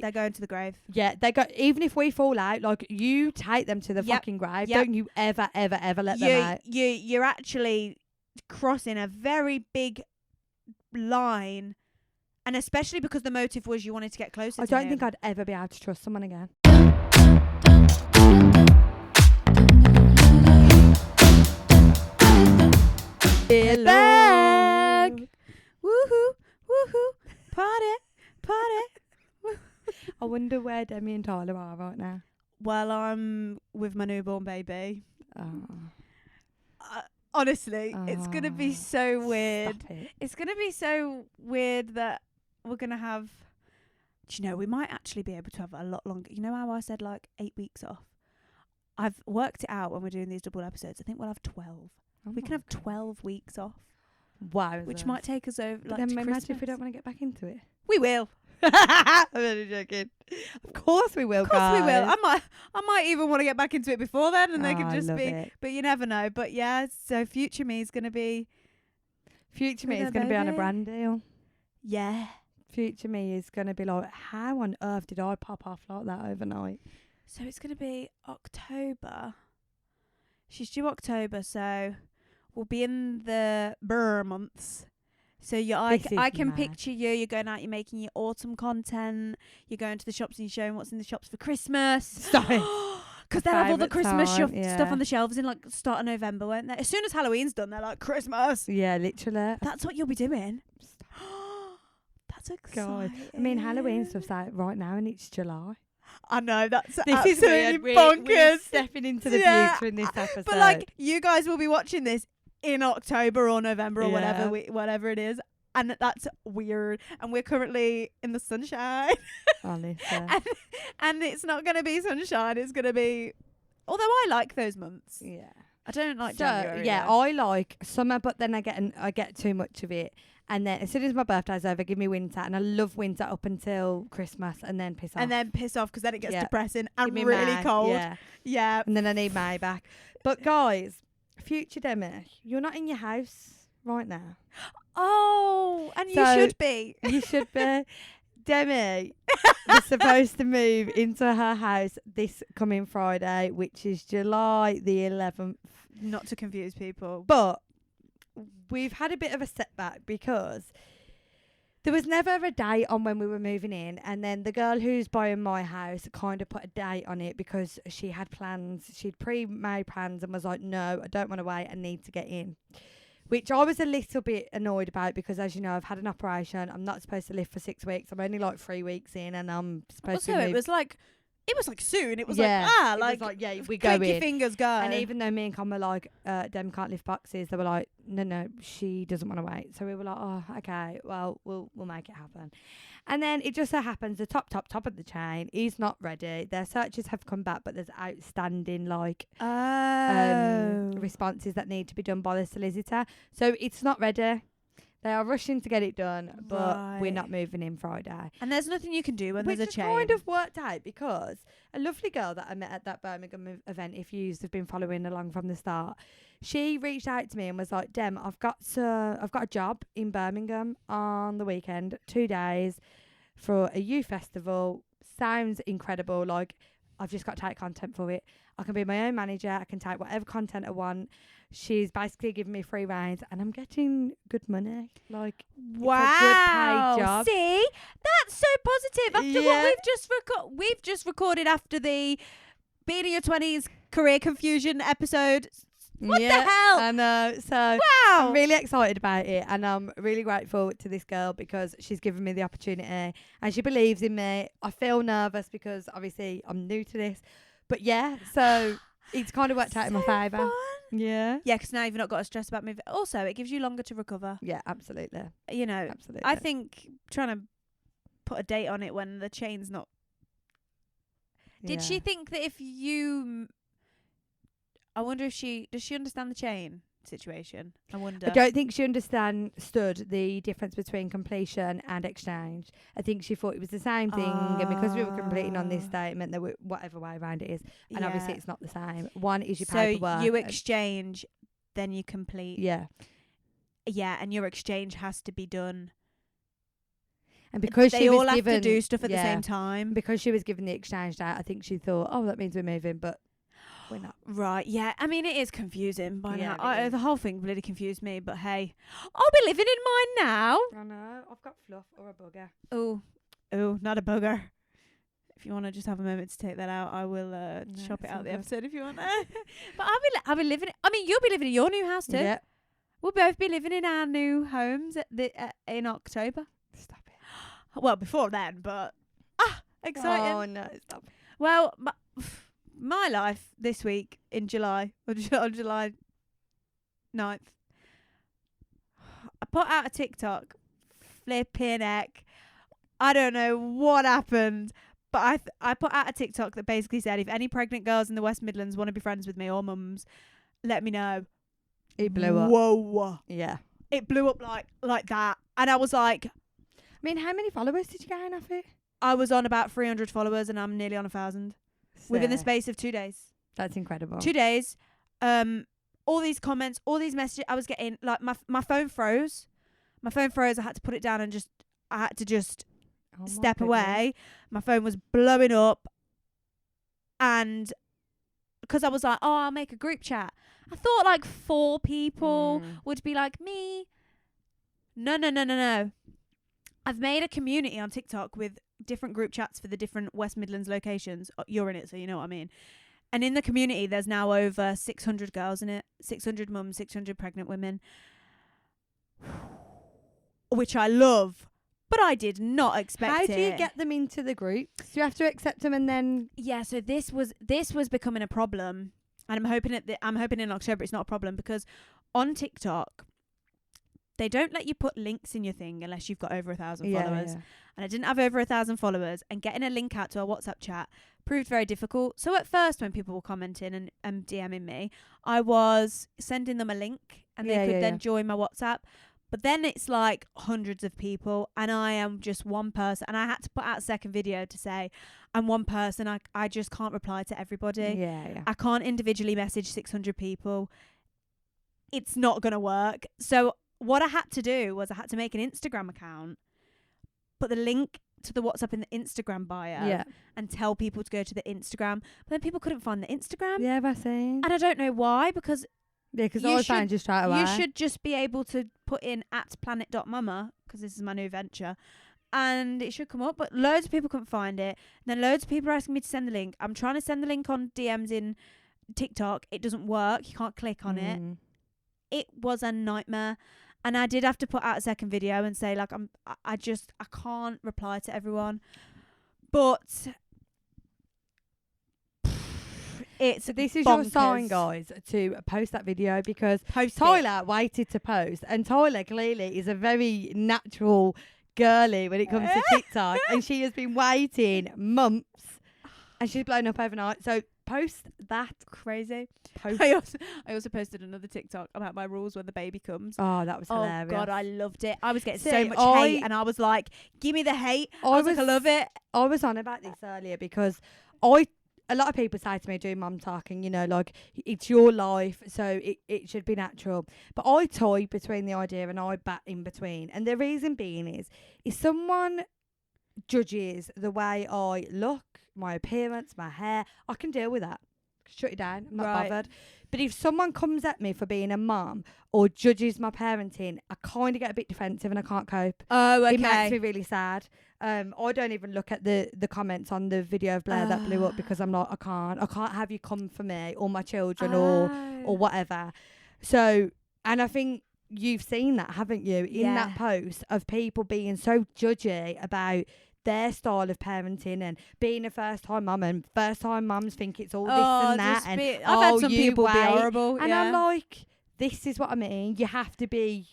They're going to the grave. Yeah, they go. Even if we fall out, like, you take them to the fucking grave. Don't you ever, ever, ever let them out. You're actually crossing a very big line, and especially because the motive was you wanted to get closer. I to don't him. think I'd ever be able to trust someone again. Hello. Back. Woohoo! Woohoo! Party! I wonder where Demi and Tyler are right now. Well, I'm with my newborn baby. Oh. Honestly, it's gonna be so weird. Stop it. It's gonna be so weird that we're gonna have. Do you know, we might actually be able to have a lot longer. You know how I said like 8 weeks off? I've worked it out when we're doing these double episodes. I think we'll have 12. We can have 12 weeks off. Wow. Which might take us over. Like, then to imagine Christmas. if we don't want to get back into it. We will. I'm only joking. Of course we will, Of course guys. we will. I might even want to get back into it before then, and they could just be. It. But you never know. But yeah, so future me is gonna be. Future me With is a going to be on a baby. brand deal. Yeah. Future me is going to be like, how on earth did I pop off like that overnight? So it's gonna be October. She's due October, so we'll be in the burr months. So I can mad. picture you. You're going out. You're making your autumn content. You're going to the shops and you're showing what's in the shops for Christmas. Stop it. Because they'll have all the Favourite Christmas time, stuff on the shelves in like start of November, won't they? As soon as Halloween's done, they're like Christmas. Yeah, literally. That's what you'll be doing. That's God. exciting. I mean, Halloween stuff's out right now and it's July. I know, that's This is absolutely weird. bonkers. We're stepping into the future in this episode. But like, you guys will be watching this in October or November or Yeah. whatever it is. And that's weird. And we're currently in the sunshine. Honestly. and it's not going to be sunshine. It's going to be... Although I like those months. Yeah. I don't like So, January. yeah, though. I like summer, but then I get too much of it. And then as soon as my birthday's over, give me winter. And I love winter up until Christmas and then piss off. And then piss off because then it gets Yeah. depressing and Give me really May, cold. Yeah. Yeah. And then I need May back. But guys, future Demi, you're not in your house right now. Oh, and you So- should be. You should be. Demi was supposed to move into her house this coming Friday, which is July the 11th. Not to confuse people. But we've had a bit of a setback because there was never a date on when we were moving in, and then the girl who's buying my house kind of put a date on it because she had plans. She'd pre-made plans and was like, no, I don't want to wait, I need to get in. Which I was a little bit annoyed about because, as you know, I've had an operation. I'm not supposed to live for 6 weeks. I'm only like 3 weeks in, and I'm supposed to Also, move. it was like soon. It was Yeah, like, it was yeah, we click go your in. fingers, go. And even though me and Con were like, Dem can't lift boxes, they were like, no, she doesn't want to wait. So we were like, oh, okay, well, we'll make it happen. And then it just so happens the top of the chain is not ready. Their searches have come back, but there's outstanding responses that need to be done by the solicitor. So it's not ready. They are rushing to get it done, but we're not moving in Friday. And there's nothing you can do when Which there's a chain. kind of worked out because a lovely girl that I met at that Birmingham event, if you've been following along from the start, she reached out to me and was like, Dem, I've got a job in Birmingham on the weekend, 2 days for a youth festival. Sounds incredible. Like, I've just got to take content for it. I can be my own manager. I can take whatever content I want. She's basically giving me free reins and I'm getting good money. Like, wow. it's a good paid job. See? That's so positive. After Yeah. what we've just recorded after the Being in Your 20s career confusion episode. What the hell? I know. So Wow. I'm really excited about it, and I'm really grateful to this girl because she's given me the opportunity and she believes in me. I feel nervous because obviously I'm new to this, but yeah, so it's kind of worked out in my favour. Fun. Yeah. Yeah, because now you've not got to stress about moving. Also, it gives you longer to recover. Yeah, absolutely. You know, Absolutely. I think trying to put a date on it when the chain's not. Did she think that if you... I wonder if does she understand the chain situation? I wonder. I don't think she understood the difference between completion and exchange. I think she thought it was the same thing, and because we were completing on this statement, there were whatever way around it is, and obviously it's not the same. One is your paperwork. So you exchange, then you complete. Yeah. Yeah, and your exchange has to be done. And because they she was all have given, to do stuff at the yeah, same time. because she was given the exchange date, I think she thought, oh, that means we're moving, but we're not. Right, yeah. I mean, it is confusing by Yeah, now. it is. The whole thing really confused me, but hey, I'll be living in mine now. I know. I've got fluff or a bugger. Oh, not a bugger. If you want to just have a moment to take that out, I will chop it it's out all the good. episode if you want. But I'll be living. I mean, you'll be living in your new house too. Yeah. We'll both be living in our new homes in October. Stop it. Well, before then, but exciting. Oh, no. Stop it. Well, my life this week in July, on July 9th, I put out a TikTok. Flipping heck. I don't know what happened, but I put out a TikTok that basically said, if any pregnant girls in the West Midlands want to be friends with me or mums, let me know. It blew up. Whoa. Yeah. It blew up like that. And I was like, I mean, how many followers did you gain off it? I was on about 300 followers and I'm nearly on 1,000 within the space of 2 days. That's incredible. 2 days. All these comments, all these messages I was getting, like my phone froze. My phone froze. I had to put it down and I had to just Oh my step goodness. away. My phone was blowing up. And because I was like, oh, I'll make a group chat. I thought like 4 people would be like me. No. I've made a community on TikTok with different group chats for the different West Midlands locations. You're in it, so you know what I mean. And in the community, there's now over 600 girls in it. 600 mums, 600 pregnant women. Which I love. But I did not expect it. How do you get them into the groups? Do you have to accept them and then? Yeah, so this was becoming a problem, and I'm hoping in October it's not a problem, because on TikTok they don't let you put links in your thing unless you've got over 1,000 followers. Yeah. And I didn't have over 1,000 followers, and getting a link out to our WhatsApp chat proved very difficult. So at first, when people were commenting and DMing me, I was sending them a link and they could then join my WhatsApp. But then it's like hundreds of people and I am just one person. And I had to put out a second video to say, I'm one person. I just can't reply to everybody. Yeah. I can't individually message 600 people. It's not going to work. So what I had to do was I had to make an Instagram account, put the link to the WhatsApp in the Instagram bio and tell people to go to the Instagram. But then people couldn't find the Instagram. Yeah, that's it. And I don't know why, because because I found you straight away. you should just be able to put in @planet.mama, because this is my new venture, and it should come up. But loads of people couldn't find it. And then loads of people are asking me to send the link. I'm trying to send the link on DMs in TikTok. It doesn't work. You can't click on it. It was a nightmare. And I did have to put out a second video and say, like, I can't reply to everyone. But So this is bonkers. your sign, guys, to post that video, because Post Tyler waited to post, and Tyler clearly is a very natural girly when it comes to TikTok, and she has been waiting months, and she's blown up overnight. So post that. Crazy. Post. I also posted another TikTok about my rules when the baby comes. Oh, that was hilarious. Oh God, I loved it. I was getting See, so much hate, and I was like, "Give me the hate." I was like, "I love it." I was on about this earlier because a lot of people say to me doing mum talking, you know, like, it's your life, so it should be natural. But I toy between the idea and I bat in between. And the reason being is if someone judges the way I look, my appearance, my hair, I can deal with that. Shut it down. I'm not bothered. But if someone comes at me for being a mum or judges my parenting, I kind of get a bit defensive and I can't cope. Oh, okay. It makes me really sad. I don't even look at the comments on the video of Blair that blew up, because I'm like, I can't have you come for me or my children or whatever. So, and I think you've seen that, haven't you, in that post of people being so judgy about their style of parenting and being a first-time mum, and first-time mums think it's all this and that. And I've had some people be horrible. And I'm like, this is what I mean. You have to be.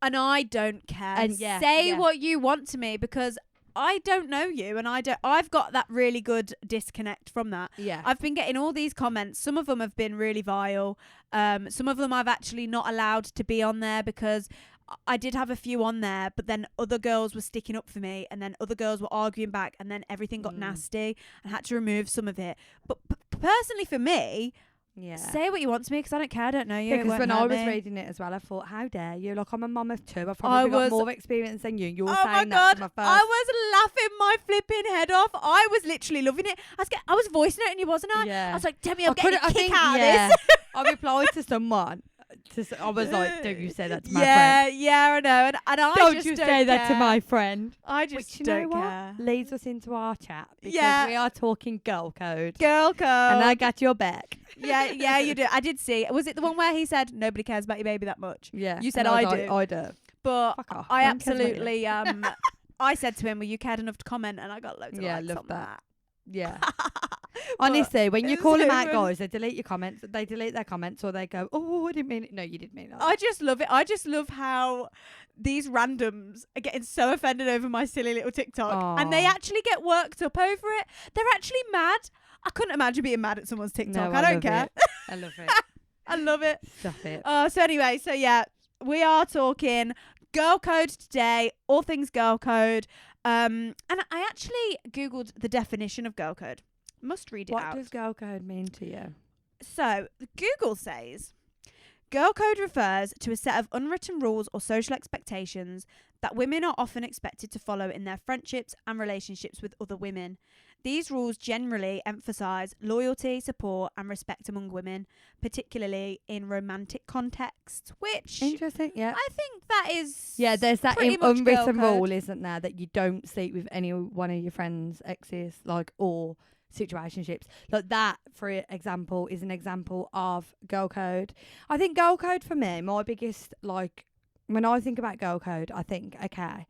And I don't care. And say what you want to me, because I don't know you, and I've got that really good disconnect from that. Yeah. I've been getting all these comments. Some of them have been really vile. Some of them I've actually not allowed to be on there, because I did have a few on there, but then other girls were sticking up for me, and then other girls were arguing back, and then everything got nasty, and I had to remove some of it. But personally for me, Yeah. Say what you want to me because I don't care. I don't know you. Yeah, It because won't when hurt I was me. reading it as well, I thought, how dare you? Like, I'm a mum of 2. I've probably got was- more experience than you. You're Oh my saying that god, to my first. I was laughing my flipping head off. I was literally loving it. I was voicing it and you wasn't I? Yeah. I was like, Demi, I'm getting a kick out of yeah. this. I replied to someone. I was like, don't you say that to my yeah, friend. yeah, I know. And I Don't just you don't say that to care. my friend. I Which, just you know don't what? care. Leads us into our chat. Because Yeah. we are talking girl code. Girl code. And I got your back. yeah, you do. I did see. Was it the one where he said nobody cares about your baby that much? Yeah. You said and I was do. like, I do. But Fuck off. I No one cares about you. absolutely I said to him, "Well, you cared enough to comment," and I got loads of Yeah, likes love on that. Yeah. But Honestly, when you it's call them out, even- guys, they delete your comments. They delete their comments, or they go, "Oh, I didn't mean it." No, you didn't mean it. I just love it. I just love how these randoms are getting so offended over my silly little TikTok, and they Aw. actually get worked up over it. They're actually mad. I couldn't imagine being mad at someone's TikTok. No, I don't love care. it. I love it. I love it. Stop it. So anyway, so yeah, we are talking girl code today, all things girl code. And I actually Googled the definition of girl code. Must read it What out. does girl code mean to you? So Google says, girl code refers to a set of unwritten rules or social expectations that women are often expected to follow in their friendships and relationships with other women. These rules generally emphasise loyalty, support and respect among women, particularly in romantic contexts, which Interesting. Yeah. I think that is Yeah, there's that pretty much unwritten girl code. rule, isn't there, that you don't sleep with any one of your friends' exes, like, or situationships. Like that, for example, is an example of girl code. I think girl code for me, my biggest, like, when I think about girl code, I think, okay,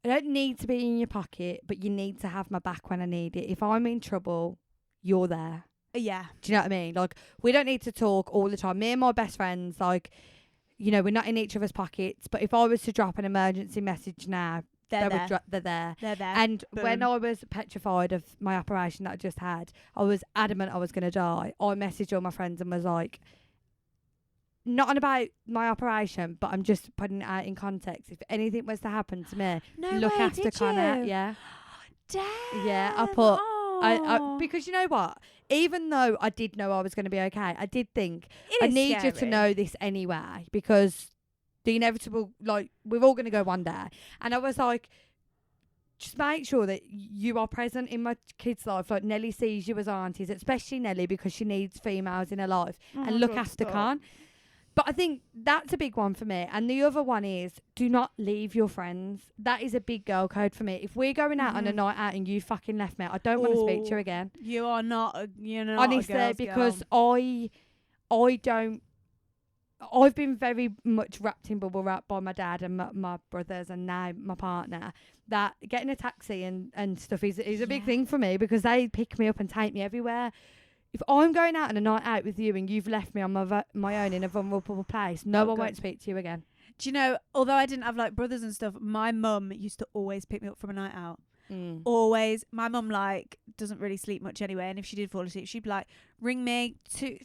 I don't need to be in your pocket, but you need to have my back when I need it. If I'm in trouble, you're there. Yeah. Do you know what I mean? Like, we don't need to talk all the time. Me and my best friends, like, you know, we're not in each other's pockets. But if I was to drop an emergency message now, They're they there. would they're there. They're there. And when Boom. I was petrified of my operation that I just had, I was adamant I was going to die. I messaged all my friends and was like, not on about my operation, but I'm just putting it out in context. If anything was to happen to me, No look way, after did Connor. you? Yeah. Damn. Yeah, I put- I Oh. because you know what? Even though I did know I was going to be okay, I did think It I is need you to scary. know this anyway, because the inevitable, like, we're all going to go one day. And I was like, just make sure that you are present in my kid's life. Like, Nelly sees you as aunties, especially Nelly, because she needs females in her life, Oh and my look God, after stop. Khan. But I think that's a big one for me. And the other one is, do not leave your friends. That is a big girl code for me. If we're going out on a Mhm. night out and you fucking left me, I don't want to speak to you Oh, again. You are not. You're not. Honestly, a girl's because girl. I don't. I've been very much wrapped in bubble wrap by my dad and my brothers and now my partner. That getting a taxi and stuff is a big Yeah. thing for me, because they pick me up and take me everywhere. If I'm going out on a night out with you and you've left me on my own in a vulnerable place, no Oh, one God. won't speak to you again. Do you know? Although I didn't have like brothers and stuff, my mum used to always pick me up from a night out. Always. My mum like doesn't really sleep much anyway, and if she did fall asleep, she'd be like, ring me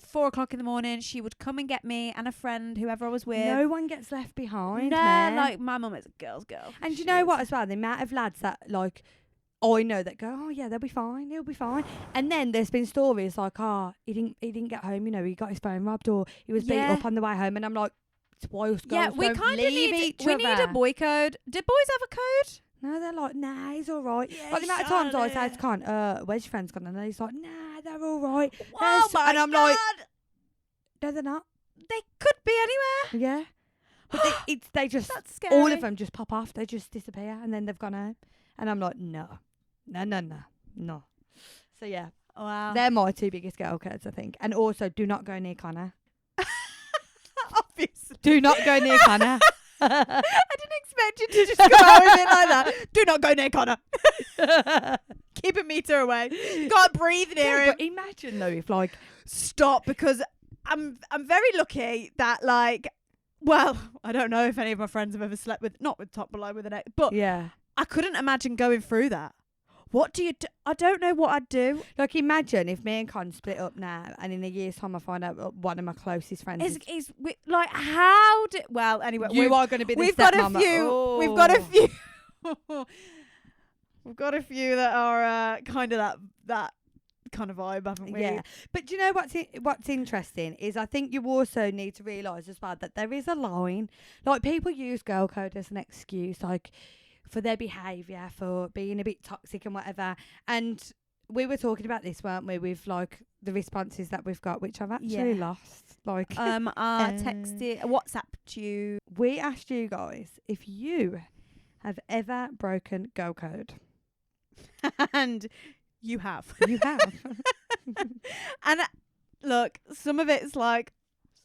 4 o'clock in the morning. She would come and get me and a friend, whoever I was with. No one gets left behind. No, man. like my mum is a girl's girl. And She you know is. what as well? The amount of lads that, like, I know that go, oh yeah, they'll be fine, he'll be fine. And then there's been stories like, oh, he didn't get home, you know, he got his phone robbed, or he was beat Yeah. up on the way home. And I'm like, it's whilst girls Yeah, we don't kind of leave need. each We other. need a boy code. Do boys have a code? No, they're like, nah, he's all right. Yeah, Like the amount of times I say Charlotte. to Con, where's your friends gone? And he's like, nah, they're all right. Oh my and I'm God. like, no, they're not. They could be anywhere. Yeah. But they just, That's scary. all of them just pop off. They just disappear and then they've gone home. And I'm like, no. So yeah, Wow. they're my two biggest girl codes, I think. And also, do not go near Connor. Obviously. Do not go near Connor. I didn't expect you to just go out with it like that. Do not go near Connor. Keep a meter away. Can't breathe near Yeah, him. but imagine though, if like, Stop, because I'm very lucky that like, well, I don't know if any of my friends have ever slept with, not with top below with an ex, but yeah. I couldn't imagine going through that. What do you do? I don't know what I'd do. Like, imagine if me and Con split up now, and in a year's time I find out one of my closest friends Like how do? Well, anyway, you are going to be the we've got a stepmama. few. Oh. We've got a few. We've got a few that are kind of that kind of vibe, haven't we? Yeah, but do you know what's interesting is I think you also need to realise as well that there is a line. Like, people use girl code as an excuse, like, for their behaviour, for being a bit toxic and whatever. And we were talking about this, weren't we, with like the responses that we've got, which I've actually lost. Like, I texted, WhatsApped you. we asked you guys if you have ever broken girl code. And you have. You have. And look, some of it's like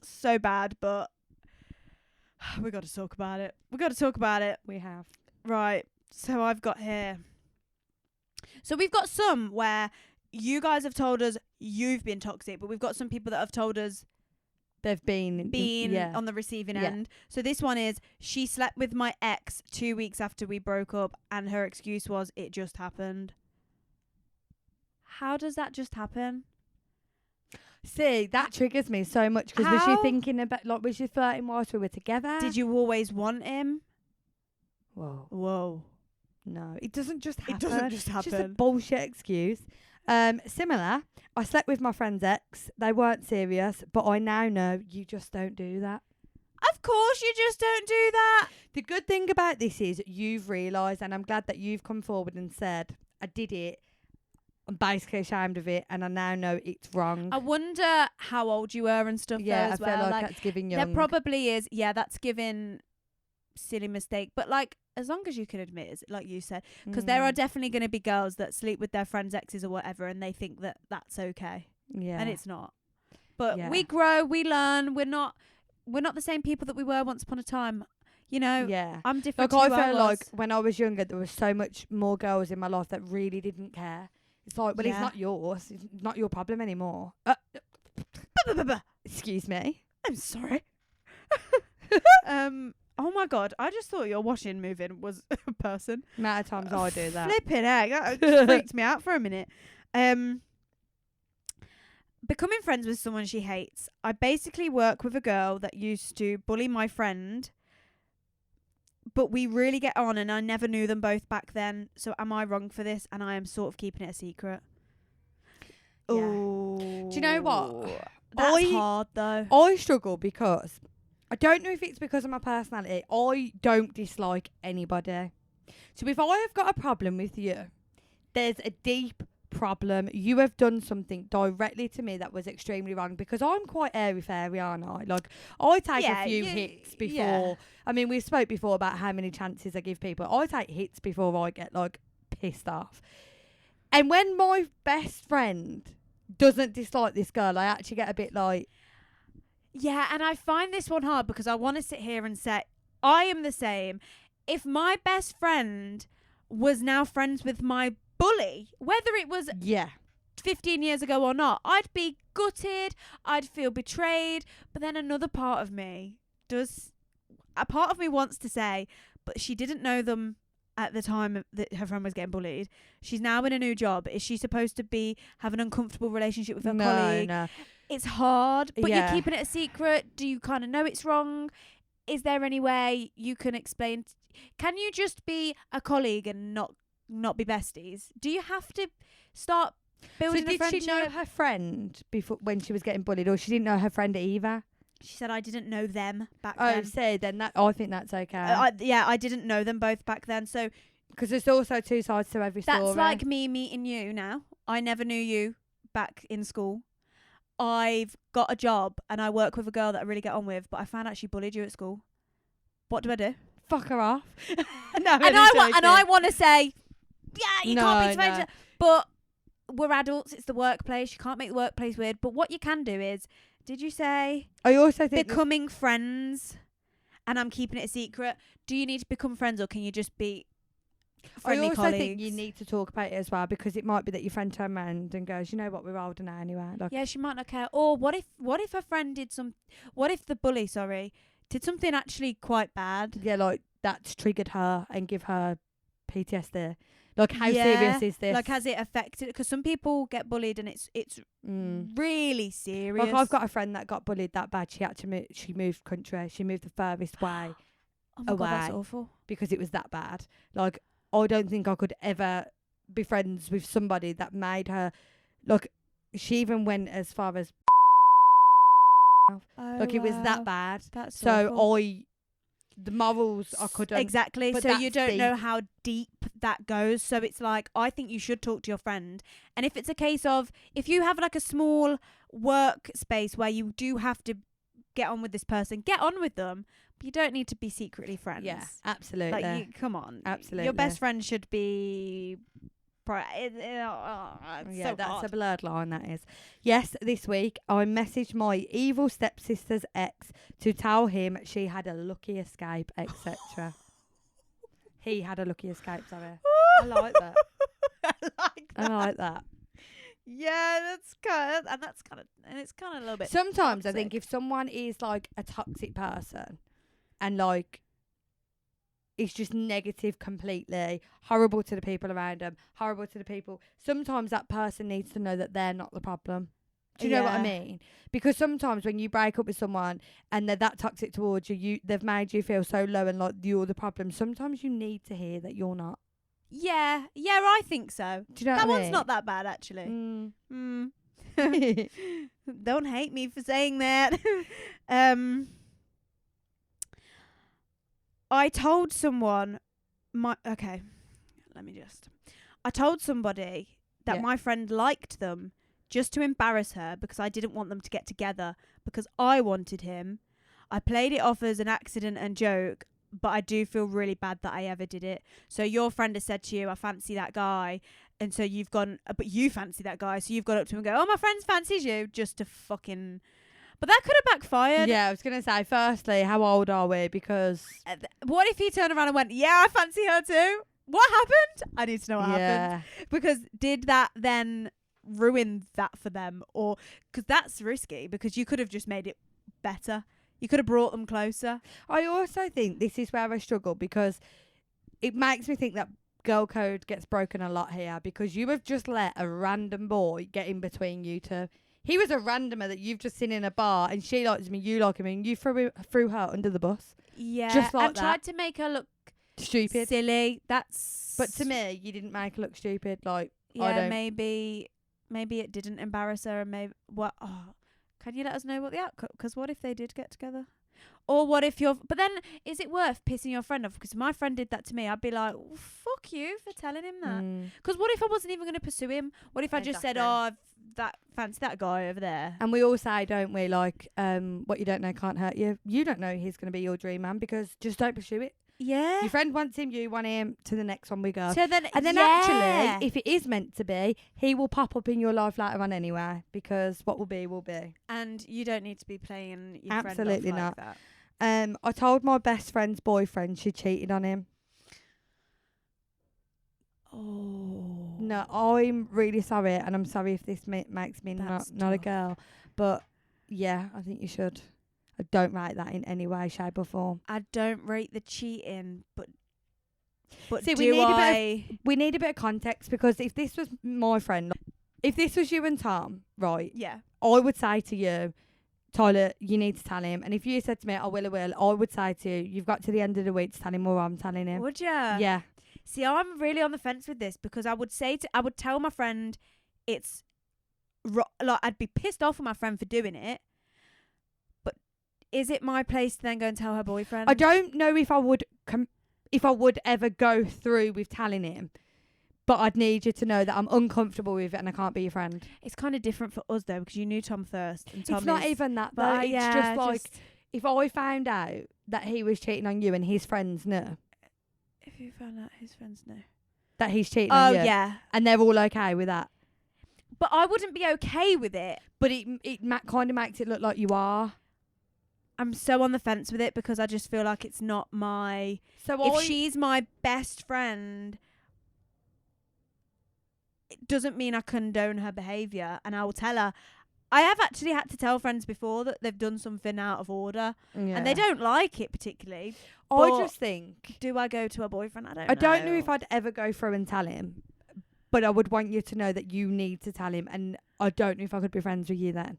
so bad, but we got to talk about it. We have. Right. So I've got here. So we've got some where you guys have told us you've been toxic, but we've got some people that have told us They've been on the receiving Yeah. end. So this one is, she slept with my ex 2 weeks after we broke up, and her excuse was it just happened. How does that just happen? See, that triggers me so much, because was How? she thinking about, like, was she flirting whilst we were together? Did you always want him? Whoa. Whoa. No, it doesn't just happen. It doesn't just It's just a happen. bullshit excuse. Similar, I slept with my friend's ex. They weren't serious, but I now know you just don't do that. Of course you just don't do that. The good thing about this is you've realised, and I'm glad that you've come forward and said, I did it. I'm basically ashamed of it, and I now know it's wrong. I wonder how old you were and stuff Yeah, though as I well. feel like that's giving young. there probably is. Yeah, that's giving silly mistake. But like, as long as you can admit it, like you said, because there are definitely going to be girls that sleep with their friends' exes or whatever, and they think that that's okay, yeah. and it's not. But Yeah. we grow, we learn. We're not the same people that we were once upon a time. You know, Yeah. I'm different. Like, to I who feel was. like when I was younger, there was so much more girls in my life that really didn't care. It's like, well, it's Yeah. not yours. It's not your problem anymore. Excuse me. I'm sorry. Oh my god, I just thought your washing moving was a person. Amount of times I do that. Flipping heck, that just freaked me out for a minute. Becoming friends with someone she hates. I basically work with a girl that used to bully my friend, but we really get on, and I never knew them both back then. So am I wrong for this? And I am sort of keeping it a secret. Yeah. Oh, Do you know what? That's hard though. I struggle because I don't know if it's because of my personality. I don't dislike anybody. So if I have got a problem with you, there's a deep problem. You have done something directly to me that was extremely wrong, because I'm quite airy-fairy, aren't I? Like, I take a few hits before. Yeah. I mean, we spoke before about how many chances I give people. I take hits before I get, like, pissed off. And when my best friend doesn't dislike this girl, I actually get a bit like... Yeah, and I find this one hard because I want to sit here and say, I am the same. If my best friend was now friends with my bully, whether it was Yeah. 15 years ago or not, I'd be gutted, I'd feel betrayed. But then another part of me wants to say, but she didn't know them at the time that her friend was getting bullied. She's now in a new job. Is she supposed to have an uncomfortable relationship with her colleague? No. It's hard, but Yeah. you're keeping it a secret. Do you kind of know it's wrong? Is there any way you can explain? Can you just be a colleague and not be besties? Do you have to start building So a did friendship? she know her friend before when she was getting bullied, or she didn't know her friend either? She said I didn't know them back Oh, then. say then that I think that's okay. I didn't know them both back then. So Because there's also two sides to every story. that's like me meeting you now. I never knew you back in school. I've got a job and I work with a girl that I really get on with, but I found out she bullied you at school. What do I do? fuck her off. No, And I want to say, yeah, you can't be friends. No. But we're adults. It's the workplace. You can't make the workplace weird. But what you can do is, did you say I also think becoming friends? And I'm keeping it a secret. Do you need to become friends, or can you just be friendly I also colleagues? think you need to talk about it as well, because it might be that your friend turned around and goes, you know what, we're older now anyway. Like, Yeah, she might not care. Or what if her friend did what if the bully, did something actually quite bad? yeah, like that's triggered her and give her PTSD. Like, how Yeah, serious is this? Like, has it affected? Because some people get bullied and it's really serious. Like, I've got a friend that got bullied that bad. She had to move. She moved country. She moved the furthest way oh my God, that's away. awful. because it was that bad. Like, I don't think I could ever be friends with somebody that made her, like, she even went as far as Oh, like it was wow. that bad. That's So awful. the morals I couldn't. Exactly. but So you that's don't know deep. how deep that goes. So it's like, I think you should talk to your friend. And if it's a case of, if you have like a small work space where you do have to get on with this person, get on with them. But you don't need to be secretly friends. Yeah, absolutely. Like, come on. Absolutely. Your best friend should be... Yeah, that's a blurred line, that is. Yes, this week I messaged my evil stepsister's ex to tell him she had a lucky escape, etc. He had a lucky escape, sorry. I like that. I like that. Yeah, that's kind of, and it's kind of a little bit. Sometimes I toxic. think if someone is like a toxic person and like it's just negative completely, horrible to the people around them, horrible to the people, sometimes that person needs to know that they're not the problem. Do you know what I Yeah. mean? Because sometimes when you break up with someone and they're that toxic towards you, they've made you feel so low and like you're the problem. Sometimes you need to hear that you're not. Yeah, I think so. Do you know That what I one's mean? not that bad, actually. Mm. Don't hate me for saying that. I told someone I told somebody that Yeah. my friend liked them just to embarrass her because I didn't want them to get together because I wanted him. I played it off as an accident and joke, but I do feel really bad that I ever did it. So your friend has said to you, I fancy that guy. And so you've gone, but you fancy that guy. So you've gone up to him and go, oh, my friend fancies you, just to fucking... But that could have backfired. Yeah, I was going to say, firstly, how old are we? Because... What if he turned around and went, yeah, I fancy her too? What happened? I need to know what happened. Because did that then ruin that for them? Or... Because that's risky, because you could have just made it better. You could have brought them closer. I also think this is where I struggle because it makes me think that girl code gets broken a lot here because you have just let a random boy get in between you two. He was a randomer that you've just seen in a bar and she likes me, you like him, and you threw her under the bus. Yeah. Just like and that. tried to make her look Stupid. silly. That's... But to me, you didn't make her look stupid. Like, I Yeah, don't... maybe it didn't embarrass her, and maybe what? Oh, can you let us know what the outcome? Because what if they did get together? Or what if you're... But then, is it worth pissing your friend off? Because my friend did that to me. I'd be like, well, fuck you for telling him that. Because what if I wasn't even going to pursue him? What if I just said, Exactly. fancy that guy over there? And we all say, don't we, like, what you don't know can't hurt you. You don't know he's going to be your dream man because just don't pursue it. Yeah. Your friend wants him, you want him, to the next one we go. So then, And then actually, if it is meant to be, he will pop up in your life later on anyway, because what will be, will be. And you don't need to be playing your Absolutely friend off not. like that. I told my best friend's boyfriend she cheated on him. Oh. No, I'm really sorry, and I'm sorry if this makes me That's not a tough. girl. But yeah, I think you should. I don't rate that in any way, shape or form. I don't rate the cheating, but See, we need a bit of context, because if this was my friend, if this was you and Tom, right, yeah. I would say to you, Tyler, you need to tell him. And if you said to me, I will, I would say to you, you've got to the end of the week to tell him, or I'm telling him. Would you? Yeah. See, I'm really on the fence with this, because I would tell my friend it's like I'd be pissed off with my friend for doing it. But is it my place to then go and tell her boyfriend? I don't know if I would ever go through with telling him, but I'd need you to know that I'm uncomfortable with it and I can't be your friend. It's kind of different for us though, because you knew Tom first, and Tom It's not is- even that, but though. It's yeah, just like, if I found out that he was cheating on you and his friends knew if you found out his friends know. that he's cheating Oh on you, yeah, and they're all okay with that, but I wouldn't be okay with it. but it kind of makes it look like you are. I'm so on the fence with it, because I just feel like it's not my... So If she's my best friend, it doesn't mean I condone her behaviour, and I will tell her. I have actually had to tell friends before that they've done something out of order, and they don't like it particularly. I but just think, do I go to her boyfriend? I don't know. I don't know if I'd ever go through and tell him, but I would want you to know that you need to tell him, and I don't know if I could be friends with you then.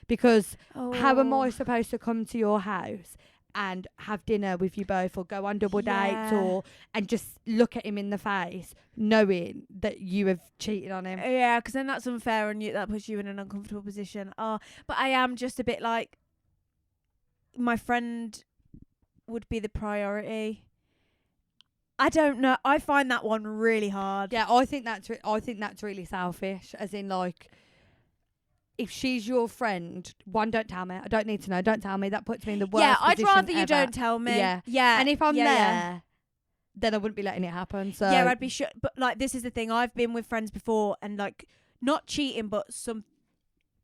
Because how am I supposed to come to your house and have dinner with you both or go on double dates Yeah. and just look at him in the face knowing that you have cheated on him. Yeah, because then that's unfair and that puts you in an uncomfortable position. Oh, but I am just a bit like, my friend would be the priority. I don't know. I find that one really hard. Yeah, I think that's really selfish. As in, like, if she's your friend, one, don't tell me. I don't need to know. Don't tell me. That puts me in the worst Yeah, I'd position rather you ever. don't tell me. Yeah. Yeah. And if I'm yeah, there, yeah. then I wouldn't be letting it happen. So Yeah, I'd be sure. But like, this is the thing. I've been with friends before, and like, not cheating, but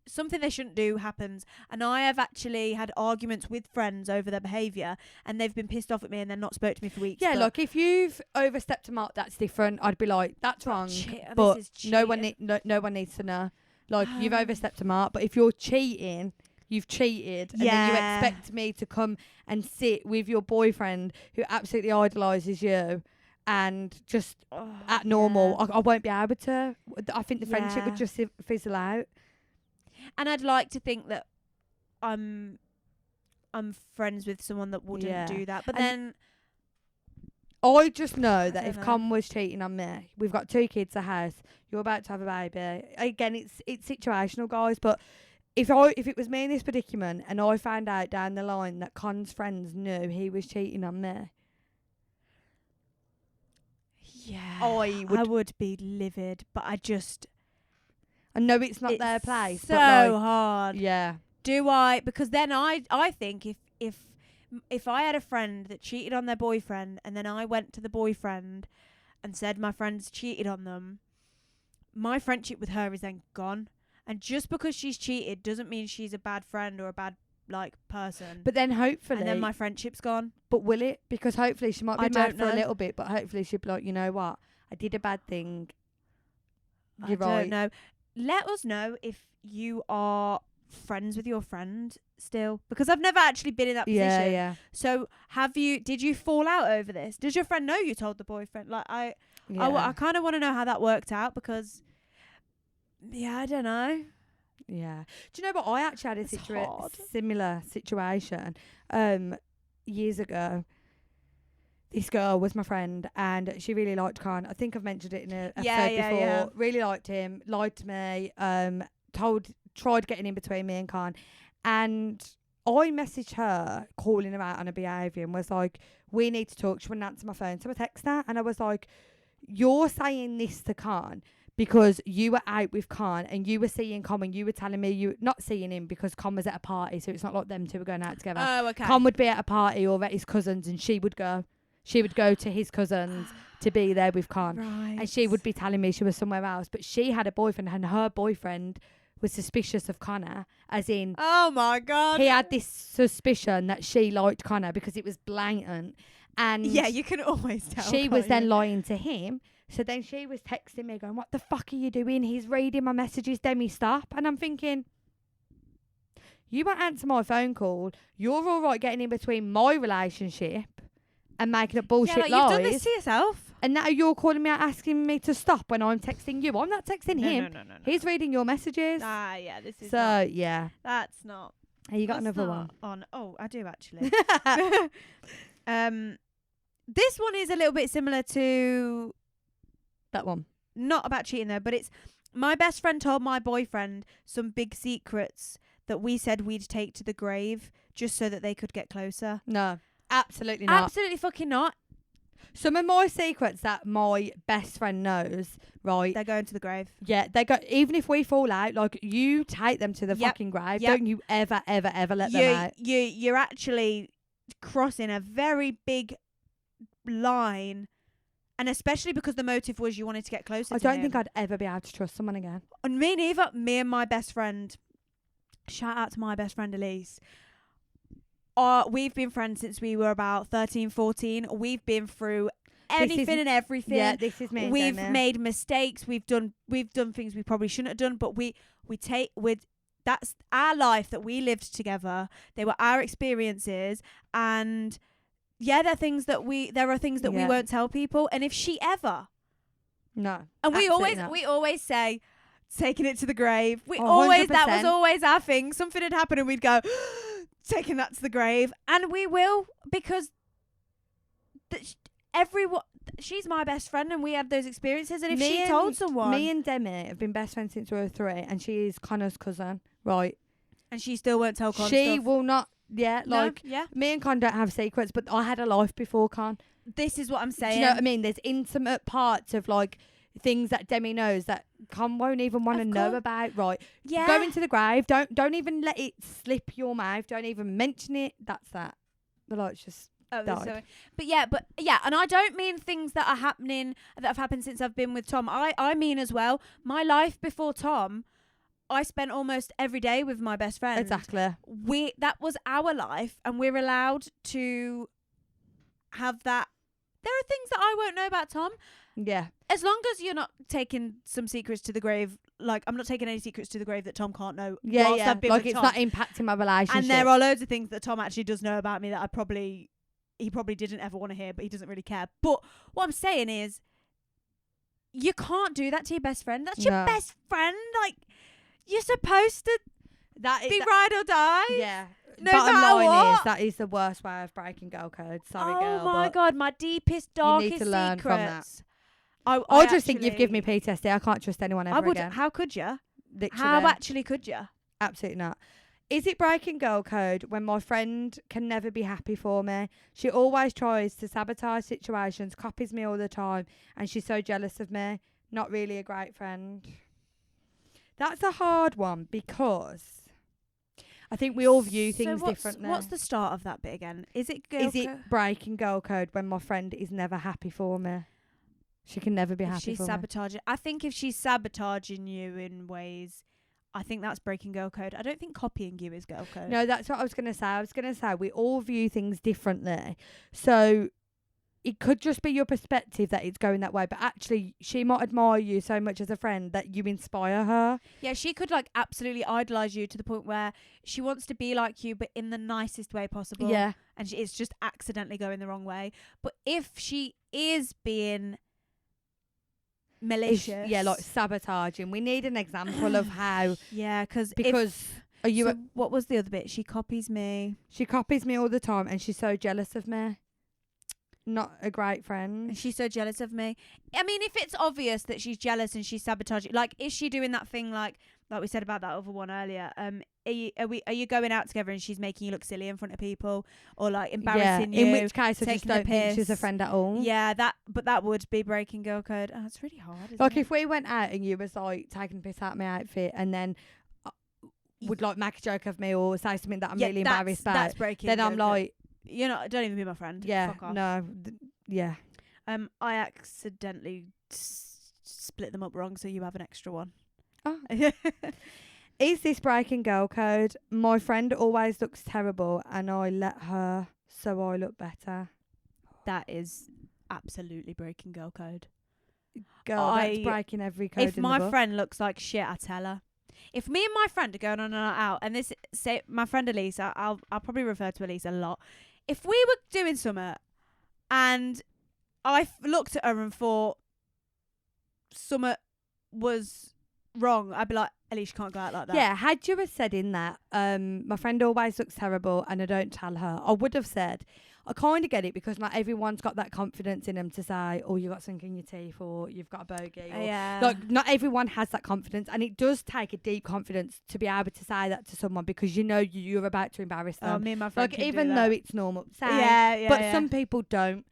something they shouldn't do happens, and I have actually had arguments with friends over their behaviour, and they've been pissed off at me and then not spoke to me for weeks. yeah, but look, if you've overstepped a mark, that's different. I'd be like, that's wrong. this But is no one cheating. no one needs to know. Like, you've overstepped a mark. But if you're cheating, you've cheated, and then you Yeah. expect me to come and sit with your boyfriend who absolutely idolises you, and just act normal. Yeah. I won't be able to. I think the friendship would Yeah. just fizzle out. And I'd like to think that I'm friends with someone that wouldn't Yeah. do that, but And then I just know I that don't if know. Con was cheating on me, we've got 2 kids, a house, you're about to have a baby. Again, it's situational, guys. But if it was me in this predicament and I found out down the line that Con's friends knew he was cheating on me, yeah, I I would. would be livid. But I know it's not it's their place, so but like, hard. yeah, Do I? Because then I think if I had a friend that cheated on their boyfriend, and then I went to the boyfriend and said my friend's cheated on them, my friendship with her is then gone. And just because she's cheated doesn't mean she's a bad friend or a bad person. but then hopefully, and then my friendship's gone. but will it? Because hopefully she might be I mad don't for a know. little bit, but hopefully she'll be like, you know what, I did a bad thing. You're I right. don't know. Let us know if you are friends with your friend still, because I've never actually been in that position. Yeah, yeah. So did you fall out over this? Does your friend know you told the boyfriend? Like I kind of want to know how that worked out, because I don't know. Yeah. Do you know what? I actually had It's hard. similar situation years ago. This girl was my friend, and she really liked Khan. I think I've mentioned it in a episode before. Yeah. Really liked him, lied to me, tried getting in between me and Khan. And I messaged her, calling her out on her behaviour, and was like, we need to talk. She wouldn't answer my phone. So I texted her, and I was like, you're saying this to Khan because you were out with Khan and you were seeing Con, and you were telling me you not seeing him because Con was at a party, so it's not like them two were going out together. Oh, okay. Con would be at a party or at his cousin's, and she would go to his cousin's to be there with Con. Right. And she would be telling me she was somewhere else. But she had a boyfriend, and her boyfriend was suspicious of Connor, as in Oh my god. he had this suspicion that she liked Connor because it was blatant. And Yeah, you can always tell. she can't was then you? lying to him. So then she was texting me going, what the fuck are you doing? He's reading my messages, Demi, stop. And I'm thinking, you won't answer my phone call. You're all right getting in between my relationship and making up bullshit yeah, like, lies. you've done this to yourself. And now you're calling me out asking me to stop when I'm texting you. I'm not texting him. No. He's reading your messages. Yeah, this is So, yeah. that's not. Hey, you got that's another not one? on. Oh, I do actually. This one is a little bit similar to, That one. not about cheating though, but it's my best friend told my boyfriend some big secrets that we said we'd take to the grave just so that they could get closer. No, absolutely not. Absolutely fucking not. Some of my secrets that my best friend knows, right? They're going to the grave. Yeah, they go. Even if we fall out, like, you take them to the Yep, fucking grave. yep. Don't you ever let them out. You're actually crossing a very big line, and especially because the motive was you wanted to get closer I to don't him. think I'd ever be able to trust someone again. And me neither. Me and my best friend, shout out to my best friend Elise, we've been friends since we were about 13, 14. We've been through anything and everything. Yeah, this is me. and We've Demi. made mistakes. We've done things we probably shouldn't have done, but that's our life that we lived together. They were our experiences, and yeah, there are things that we Yeah. won't tell people. And if she ever, No. and we absolutely not. always say, taking it to the grave. We 100%. always, that was always our thing. Something had happened and we'd go, taking that to the grave, and we will, because everyone. She's my best friend, and we had those experiences. And if she told someone, me and Demi have been best friends since we were 3, and she is Connor's cousin, right? and she still won't tell Con She stuff. will not. Yeah, No? like Yeah. me and Con don't have secrets, but I had a life before Con. This is what I'm saying. Do you know what I mean? There's intimate parts of like things that Demi knows that Con won't even want to Of know course. about. Right? Yeah. Go into the grave. Don't even let it slip your mouth. Don't even mention it. That's that. The light's just. Oh, died. sorry. But yeah, and I don't mean things that are happening that have happened since I've been with Tom. I mean as well, my life before Tom, I spent almost every day with my best friend. Exactly. That was our life, and we're allowed to have that. There are things that I won't know about Tom. Yeah. As long as you're not taking some secrets to the grave, like I'm not taking any secrets to the grave that Tom can't know. Yeah, whilst yeah. I've been Like with it's Tom. not impacting my relationship. And there are loads of things that Tom actually does know about me that he probably didn't ever want to hear, but he doesn't really care. But what I'm saying is, you can't do that to your best friend. That's your No. best friend. Like, you're supposed to that be ride or die. Yeah. No Bottom matter line what. is that is the worst way of breaking girl code. Sorry, Oh girl. my but God, my deepest, you darkest need to learn from that. secrets. I just think you've given me PTSD. I can't trust anyone ever I would. again. How could you? Literally. How actually could you? Absolutely not. Is it breaking girl code when my friend can never be happy for me? She always tries to sabotage situations, copies me all the time, and she's so jealous of me. Not really a great friend. That's a hard one because I think we all view things differently. What's the start of that bit again? Is it girl Is it breaking girl code when my friend is never happy for me? She can never be happy she's for me. sabotaging? I think if she's sabotaging you in ways, I think that's breaking girl code. I don't think copying you is girl code. No, that's what I was going to say. I was going to say we all view things differently. So it could just be your perspective that it's going that way. But actually, she might admire you so much as a friend that you inspire her. Yeah, she could like absolutely idolise you to the point where she wants to be like you, but in the nicest way possible. Yeah. And it's just accidentally going the wrong way. But if she is being malicious. Yeah, like sabotaging. We need an example of how. Yeah, because Are you? So what was the other bit? She copies me. She copies me all the time, and she's so jealous of me. Not a great friend. And she's so jealous of me. I mean, if it's obvious that she's jealous and she's sabotaging, like, is she doing that thing like we said about that other one earlier? Are you going out together and she's making you look silly in front of people, or like embarrassing you? In which case, I just taking the don't think she's a piss. friend at all. Yeah, that would be breaking girl code. Oh, it's really hard. Isn't Like it? if we went out and you was like taking the piss out of my outfit, and then would like make a joke of me or say something that I'm really embarrassed about, that's breaking. then I'm girl code. like, don't even be my friend. yeah, Fuck off. no, yeah. I accidentally split them up wrong, so you have an extra one. Oh. Is this breaking girl code? My friend always looks terrible and I let her so I look better. That is absolutely breaking girl code. Girl, that's breaking every code If in my the book. friend looks like shit, I tell her. If me and my friend are going on a night out, and my friend Elise, I'll probably refer to Elise a lot. If we were doing something and I looked at her and thought something was wrong, I'd be like, Elise, you can't go out like that. Yeah, had you have said in that, my friend always looks terrible and I don't tell her, I would have said, I kind of get it because not everyone's got that confidence in them to say, oh, you got something in your teeth or you've got a bogey. Or, Yeah. like, not everyone has that confidence, and it does take a deep confidence to be able to say that to someone because you know you're about to embarrass them. Oh, me and my friend Like, can even do though that. it's normal. Same. Yeah, But yeah. some people don't.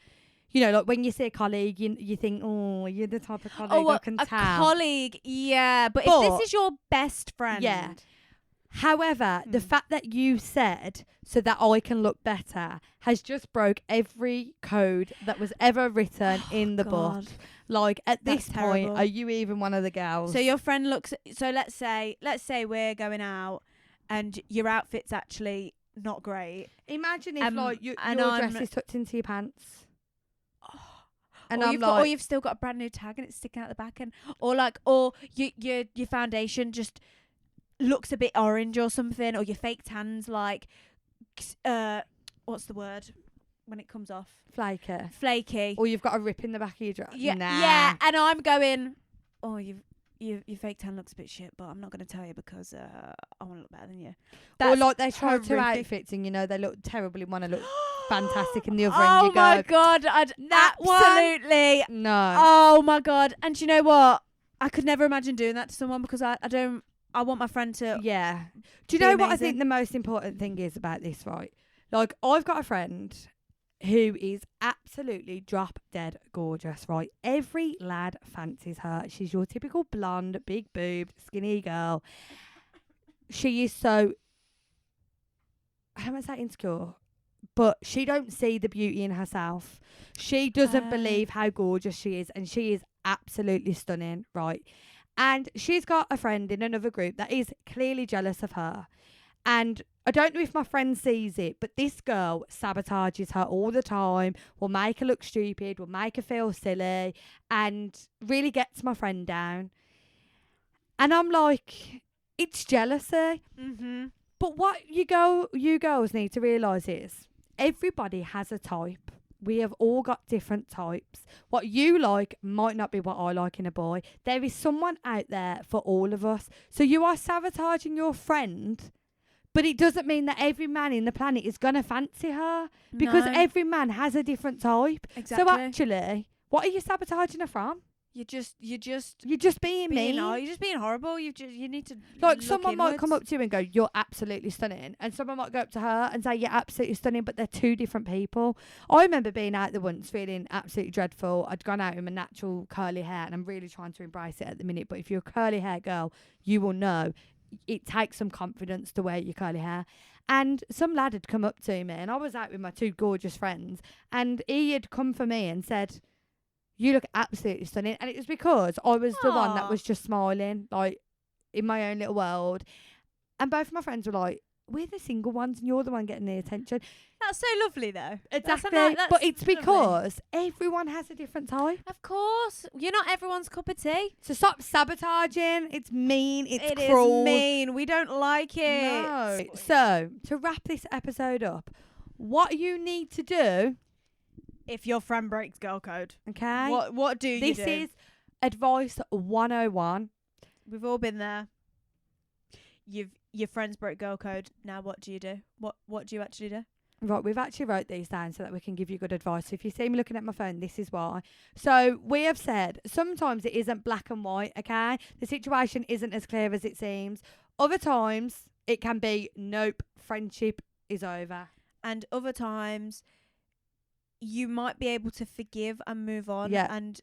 You know, like when you see a colleague, you think, oh, you're the type of colleague I can a tell. colleague, yeah. But if But- this is your best friend, Yeah. However, the fact that you said so that I can look better has just broke every code that was ever written in the book. God. Like at this That's point, terrible. are you even one of the girls? So your friend looks. So let's say we're going out, and your outfit's actually not great. imagine if and your I'm- dress is tucked into your pants, and or I'm you've like, got, or you've still got a brand new tag and it's sticking out the back, and or your foundation just looks a bit orange or something, or your fake tan's like, what's the word when it comes off? flaky, Flaky. or you've got a rip in the back of your dress. Yeah, Nah. yeah. And I'm going, oh, your fake tan looks a bit shit, but I'm not going to tell you because I want to look better than you. Or like they try two horrific. outfits and they look terrible in one and look fantastic in the other, Oh and you go, my God, I'd that one? absolutely. no. Oh my God. And do you know what? I could never imagine doing that to someone because I want my friend to. Yeah. Do you be know what I amazing. think the most important thing is about this, right? Like, I've got a friend who is absolutely drop dead gorgeous, right? Every lad fancies her. She's your typical blonde, big boobed, skinny girl. She is so, I don't want to say insecure, but she don't see the beauty in herself. She doesn't believe how gorgeous she is, and she is absolutely stunning, right? And she's got a friend in another group that is clearly jealous of her. And I don't know if my friend sees it, but this girl sabotages her all the time, will make her look stupid, will make her feel silly, and really gets my friend down. And I'm like, it's jealousy. Mm-hmm. But what you girls need to realise is everybody has a type. We have all got different types. What you like might not be what I like in a boy. There is someone out there for all of us. So you are sabotaging your friend, but it doesn't mean that every man in the planet is going to fancy her, because No. every man has a different type. Exactly. So actually, what are you sabotaging her from? You're just You're just being mean. you're just being horrible. You need to Like, look someone might come inwards. up to you and go, you're absolutely stunning. And someone might go up to her and say, you're absolutely stunning, but they're two different people. I remember being out there once feeling absolutely dreadful. I'd gone out with my natural curly hair, and I'm really trying to embrace it at the minute. But if you're a curly hair girl, you will know it takes some confidence to wear your curly hair. And some lad had come up to me, and I was out with my two gorgeous friends, and he had come for me and said, you look absolutely stunning. And it was because I was the one that Aw. was just smiling, like, in my own little world. And both my friends were like, we're the single ones and you're the one getting the attention. That's so lovely, though. Exactly. That's But it's lovely. because everyone has a different type. Of course, you're not everyone's cup of tea. So stop sabotaging. It's mean. It's It is cruel. mean. We don't like it. No. So, to wrap this episode up, what you need to do, If your friend breaks girl code, okay? what do you do? This is advice 101. We've all been there. Your friends broke girl code. Now what do you do? What do you actually do? Right, we've actually wrote these down so that we can give you good advice. So if you see me looking at my phone, this is why. So we have said sometimes it isn't black and white, okay? The situation isn't as clear as it seems. Other times it can be, nope, friendship is over. And other times, you might be able to forgive and move on and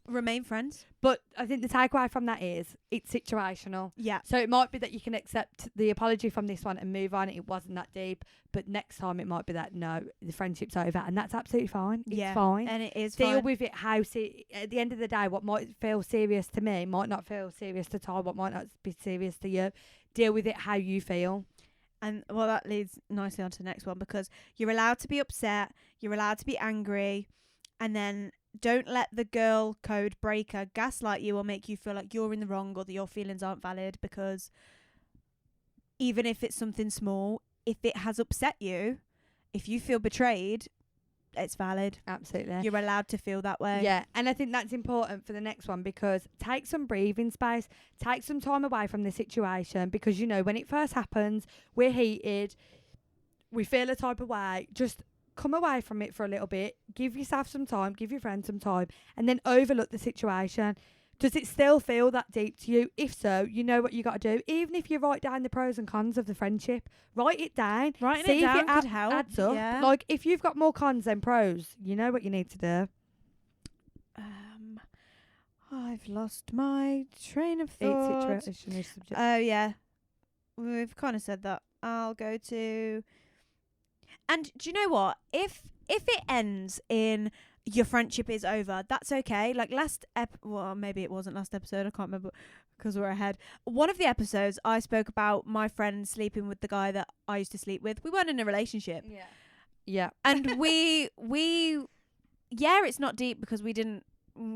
remain friends. But I think the takeaway from that is it's situational. Yeah. So it might be that you can accept the apology from this one and move on. It wasn't that deep. But next time it might be that, no, the friendship's over. And that's absolutely fine. It's fine. And it is Deal fine. with it how at the end of the day, what might feel serious to me might not feel serious to Ty, what might not be serious to you. Deal with it how you feel. And well, that leads nicely on to the next one, because you're allowed to be upset, you're allowed to be angry, and then don't let the girl code breaker gaslight you or make you feel like you're in the wrong or that your feelings aren't valid, because even if it's something small, if it has upset you, if you feel betrayed, it's valid. Absolutely. You're allowed to feel that way. Yeah, and I think that's important for the next one, because take some breathing space, take some time away from the situation, because, you know, when it first happens, we're heated, we feel a type of way, just come away from it for a little bit, give yourself some time, give your friend some time, and then overlook the situation. Does it still feel that deep to you? If so, you know what you got to do. Even if you write down the pros and cons of the friendship, write it down. Writing See it down if it could help. adds up. Yeah. Like, if you've got more cons than pros, you know what you need to do. I've lost my train of thought. Each situation is subject. Oh, yeah. We've kind of said that. I'll go to... And do you know what? If it ends in your friendship is over, that's okay. Like well, maybe it wasn't last episode. I can't remember because we're ahead. One of the episodes, I spoke about my friend sleeping with the guy that I used to sleep with. We weren't in a relationship. Yeah. And we it's not deep because we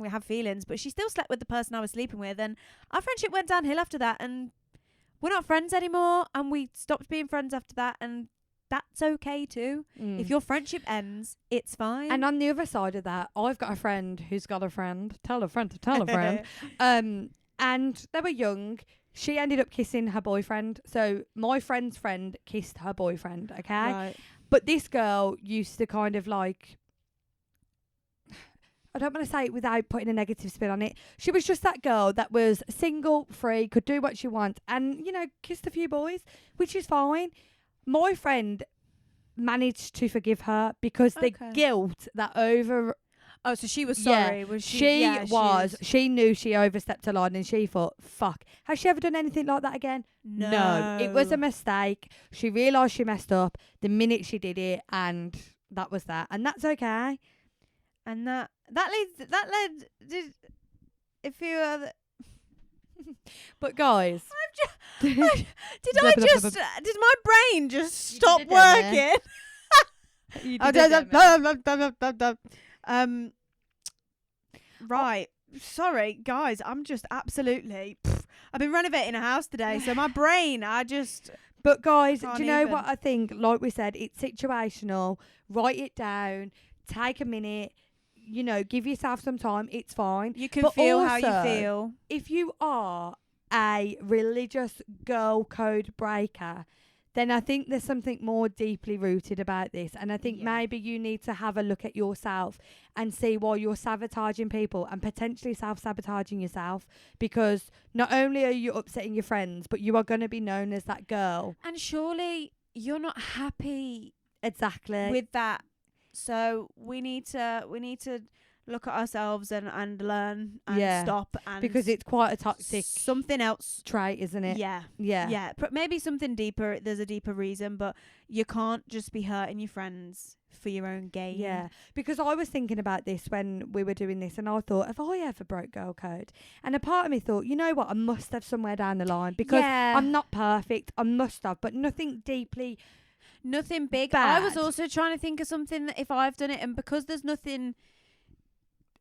have feelings, but she still slept with the person I was sleeping with, and our friendship went downhill after that, and we're not friends anymore, and we stopped being friends after that, and that's okay too. If your friendship ends, it's fine. And on the other side of that, I've got a friend who's got a friend. Tell a friend to tell a friend. And they were young. She ended up kissing her boyfriend. So my friend's friend kissed her boyfriend, okay? Right. But this girl used to kind of like, I don't want to say it without putting a negative spin on it. She was just that girl that was single, free, could do what she wants, and, you know, kissed a few boys, which is fine. My friend managed to forgive her because the guilt that over... Oh, so she was sorry. Yeah, was she knew she overstepped a line and she thought, fuck, has she ever done anything like that again? No. It was a mistake. She realised she messed up the minute she did it, and that was that. And that's okay. And that led if you but guys, did my brain just stop working? Right. Sorry, guys. I'm just absolutely. I've been renovating a house today, so my brain. But guys, do you know what I think? Like we said, it's situational. Write it down. Take a minute. You know, give yourself some time. It's fine. You can feel how you feel. If you are a religious girl code breaker, then I think there's something more deeply rooted about this. And I think maybe you need to have a look at yourself and see why you're sabotaging people and potentially self-sabotaging yourself, because not only are you upsetting your friends, but you are going to be known as that girl. And surely you're not happy with that. So we need to look at ourselves and learn and stop, and because it's quite a toxic something else trait, isn't it? Yeah. Maybe something deeper. There's a deeper reason, but you can't just be hurting your friends for your own gain. Yeah, because I was thinking about this when we were doing this, and I thought, have I ever broke girl code? And a part of me thought, you know what, I must have somewhere down the line, because I'm not perfect. I must have, but nothing big. Bad. I was also trying to think of something that if I've done it, and because there's nothing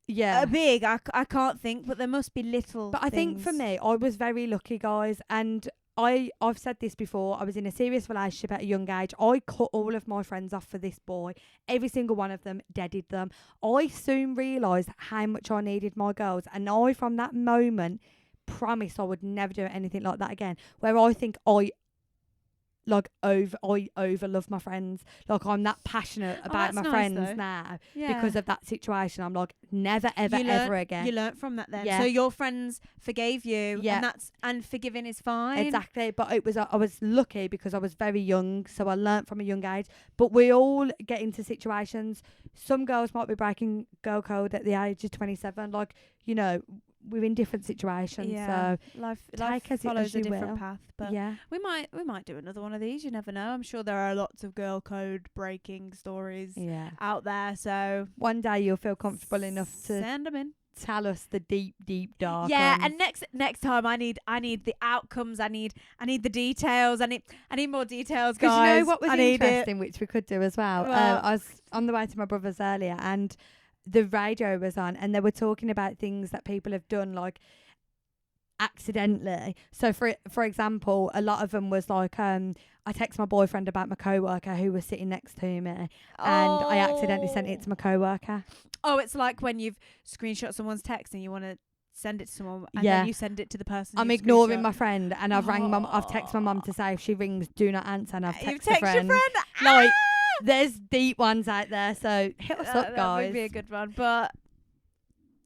big, I can't think, but there must be little But I think for me, I was very lucky, guys, and I've said this before, I was in a serious relationship at a young age. I cut all of my friends off for this boy. Every single one of them, deaded them. I soon realised how much I needed my girls, and I, from that moment, promised I would never do anything like that again, where I think I over love my friends. Like, I'm that passionate about my friends now because of that situation. I'm like, never ever again. You learnt from that then. So your friends forgave you, and forgiving is fine. Exactly. But I was lucky because I was very young, so I learnt from a young age. But we all get into situations. Some girls might be breaking girl code at the age of 27. Like, you know, we're in different situations, so life follows a different path. But we might do another one of these. You never know. I'm sure there are lots of girl code breaking stories out there. So one day you'll feel comfortable enough to send them in. Tell us the deep dark. Yeah, ones. and next time I need the outcomes. I need the details. I need more details, guys. Because you know what was interesting, which we could do as well. I was on the way to my brother's earlier, and the radio was on, and they were talking about things that people have done, like accidentally. So for example, a lot of them was like, I text my boyfriend about my coworker who was sitting next to me, and I accidentally sent it to my coworker. Oh, it's like when you've screenshot someone's text and you want to send it to someone, and then you send it to the person. I'm ignoring my friend, and I've rang mum. I've texted my mum to say if she rings, do not answer, and I've texted a friend. Your friend. Like, there's deep ones out there, so hit us up, guys. That would be a good one. But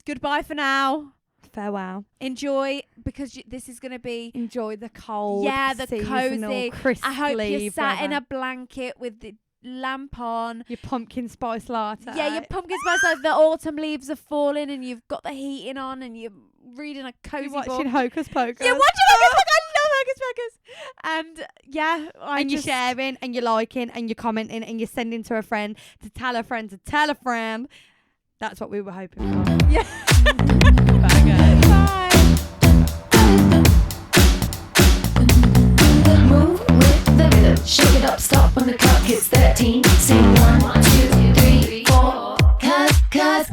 goodbye for now. Farewell. Enjoy, because this is going to be... Enjoy the cold, the cozy. Crisply I hope you're sat weather. in a blanket with the lamp on. Your pumpkin spice latte. Yeah, your pumpkin spice latte. The autumn leaves are falling, and you've got the heating on, and you're reading a cozy book. You're watching Hocus Pocus. You're watching Hocus Pocus. I love Hocus Pocus. And you're sharing, and you're liking, and you're commenting, and you're sending to a friend to tell a friend to tell a friend. That's what we were hoping for. Yeah. Bye, guys. Bye. Move with the rhythm, shake it up, stop when the clock hits 13. Sing 1, 2, 3, 4. Cause